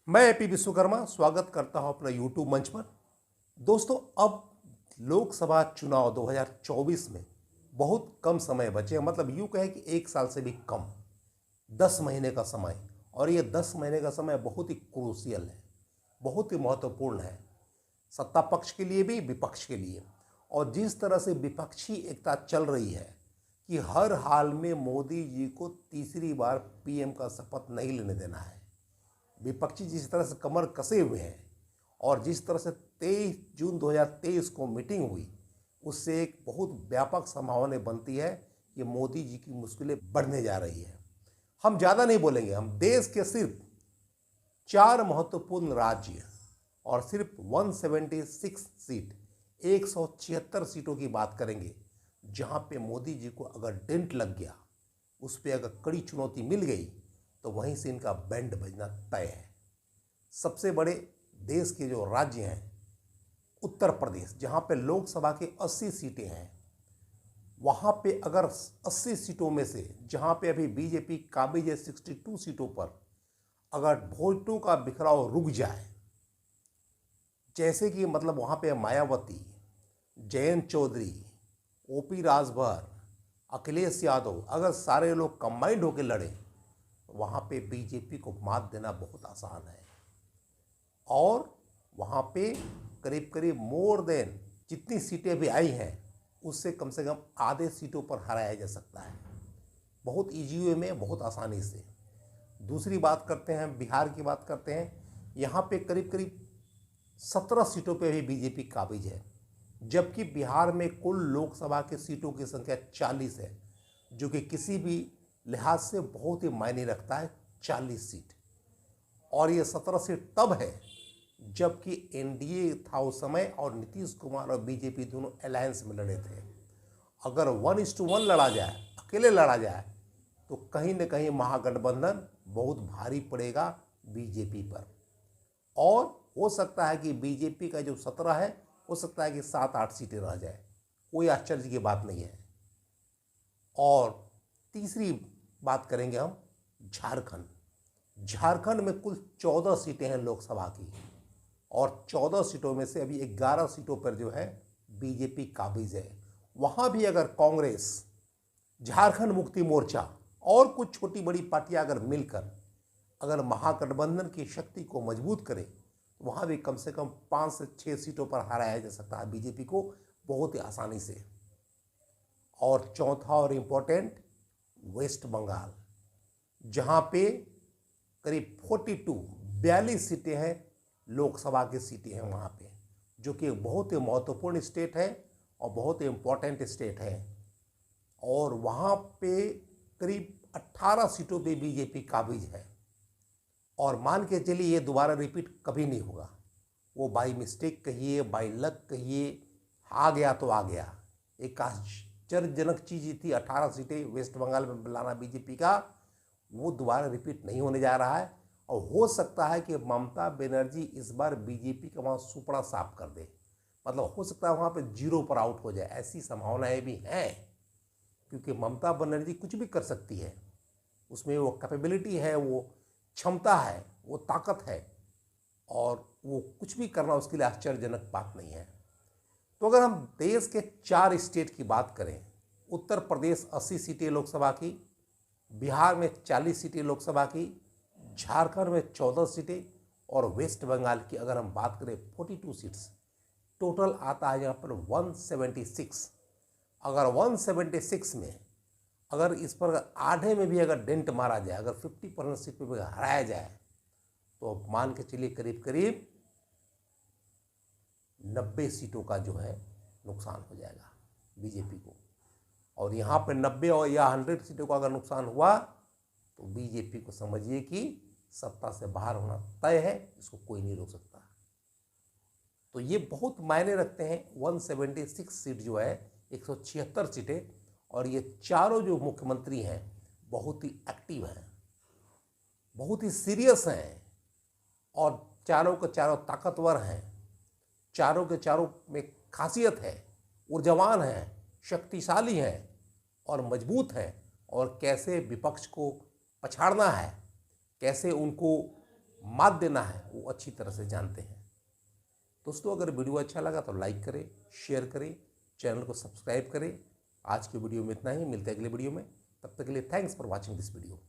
मैं एपी विश्वकर्मा स्वागत करता हूं अपने यूट्यूब मंच पर। दोस्तों, अब लोकसभा चुनाव 2024 में बहुत कम समय बचे हैं। मतलब यूं कहें कि एक साल से भी कम, 10 महीने का समय। और ये 10 महीने का समय बहुत ही क्रूशियल है, बहुत ही महत्वपूर्ण है, सत्ता पक्ष के लिए भी, विपक्ष के लिए। और जिस तरह से विपक्षी एकता चल रही है कि हर हाल में मोदी जी को तीसरी बार पीएम का शपथ नहीं लेने देना है, विपक्षी जिस तरह से कमर कसे हुए हैं, और जिस तरह से 23 जून 2023 को मीटिंग हुई, उससे एक बहुत व्यापक संभावना बनती है कि मोदी जी की मुश्किलें बढ़ने जा रही है। हम ज़्यादा नहीं बोलेंगे, हम देश के सिर्फ 4 महत्वपूर्ण राज्य और सिर्फ 176 सीट, 176 सीटों की बात करेंगे, जहां पे मोदी जी को अगर डेंट लग गया, उस पर अगर कड़ी चुनौती मिल गई, तो वहीं से इनका बैंड बजना तय है। सबसे बड़े देश के जो राज्य हैं, उत्तर प्रदेश, जहां पे लोकसभा के 80 सीटें हैं, वहां पे अगर 80 सीटों में से, जहां पे अभी बीजेपी काबिज है 62 सीटों पर, अगर वोटों का बिखराव रुक जाए, जैसे कि मतलब वहां पे मायावती, जयंत चौधरी, ओपी राजभर, अखिलेश यादव, अगर सारे लोग कंबाइंड होकर लड़े, वहाँ पे बीजेपी को मात देना बहुत आसान है। और वहाँ पे करीब करीब मोर देन जितनी सीटें भी आई हैं, उससे कम से कम आधे सीटों पर हराया जा सकता है, बहुत ईजी वे में, बहुत आसानी से। दूसरी बात करते हैं, बिहार की बात करते हैं। यहाँ पे करीब करीब 17 सीटों पे भी बीजेपी काबिज है, जबकि बिहार में कुल लोकसभा की सीटों की संख्या 40 है, जो कि किसी भी लिहाज से बहुत ही मायने रखता है, 40 सीट। और ये 17 सीट तब है जबकि एनडीए था उस समय, और नीतीश कुमार और बीजेपी दोनों अलायंस में लड़े थे। अगर 1:1 लड़ा जाए, अकेले लड़ा जाए, तो कहीं न कहीं महागठबंधन बहुत भारी पड़ेगा बीजेपी पर। और हो सकता है कि बीजेपी का जो 17 है, हो सकता है कि 7-8 सीटें रह जाए, कोई आश्चर्य की बात नहीं है। और तीसरी बात करेंगे हम झारखंड। झारखंड में कुल 14 सीटें हैं लोकसभा की, और 14 सीटों में से अभी 11 सीटों पर जो है बीजेपी काबिज है। वहाँ भी अगर कांग्रेस, झारखंड मुक्ति मोर्चा और कुछ छोटी बड़ी पार्टियां अगर मिलकर अगर महागठबंधन की शक्ति को मजबूत करें, तो वहाँ भी कम से कम 5 से 6 सीटों पर हराया जा सकता है बीजेपी को बहुत ही आसानी से। और चौथा और इम्पोर्टेंट, वेस्ट बंगाल, जहाँ पे करीब 42 सीटें हैं, लोकसभा की सीटें हैं वहाँ पे, जो कि बहुत ही महत्वपूर्ण स्टेट है और बहुत ही इम्पोर्टेंट स्टेट है। और वहाँ पे करीब 18 सीटों पे बीजेपी काबिज है। और मान के चलिए ये दोबारा रिपीट कभी नहीं होगा, वो बाई मिस्टेक कहिए, बाई लक कहिए, आ गया तो आ गया। एक आश्चर्यजनक चीज़ थी 18 सीटें वेस्ट बंगाल में लाना बीजेपी का, वो दोबारा रिपीट नहीं होने जा रहा है। और हो सकता है कि ममता बनर्जी इस बार बीजेपी का वहाँ सुपड़ा साफ कर दे, मतलब हो सकता है वहाँ पे 0 पर आउट हो जाए, ऐसी संभावनाएं भी हैं। क्योंकि ममता बनर्जी कुछ भी कर सकती है, उसमें वो कैपेबिलिटी है, वो क्षमता है, वो ताकत है, और वो कुछ भी करना उसके लिए आश्चर्यजनक बात नहीं है। तो अगर हम देश के 4 स्टेट की बात करें, उत्तर प्रदेश 80 सीटें लोकसभा की, बिहार में 40 सीटें लोकसभा की, झारखंड में 14 सीटें, और वेस्ट बंगाल की अगर हम बात करें 42 सीट्स, टोटल आता है यहाँ पर 176। अगर 176 में अगर इस पर आधे में भी अगर डेंट मारा जाए, अगर 50% सीट पर भी हराया जाए, तो मान के चलिए करीब करीब 90 सीटों का जो है नुकसान हो जाएगा बीजेपी को। और यहाँ पे 90 और या 100 सीटों का अगर नुकसान हुआ, तो बीजेपी को समझिए कि सत्ता से बाहर होना तय है, इसको कोई नहीं रोक सकता। तो ये बहुत मायने रखते हैं। 176 सीट जो है, 176 सीटें, और ये चारों जो मुख्यमंत्री हैं बहुत ही एक्टिव हैं, बहुत ही सीरियस हैं, और चारों के चारों ताकतवर हैं, चारों के चारों में खासियत है, ऊर्जावान हैं, शक्तिशाली हैं और मजबूत हैं। और कैसे विपक्ष को पछाड़ना है, कैसे उनको मात देना है वो अच्छी तरह से जानते हैं। दोस्तों अगर वीडियो अच्छा लगा तो लाइक करें, शेयर करें, चैनल को सब्सक्राइब करें। आज की वीडियो में इतना ही, मिलते हैं अगले वीडियो में। तब तक के लिए thanks for watching this video.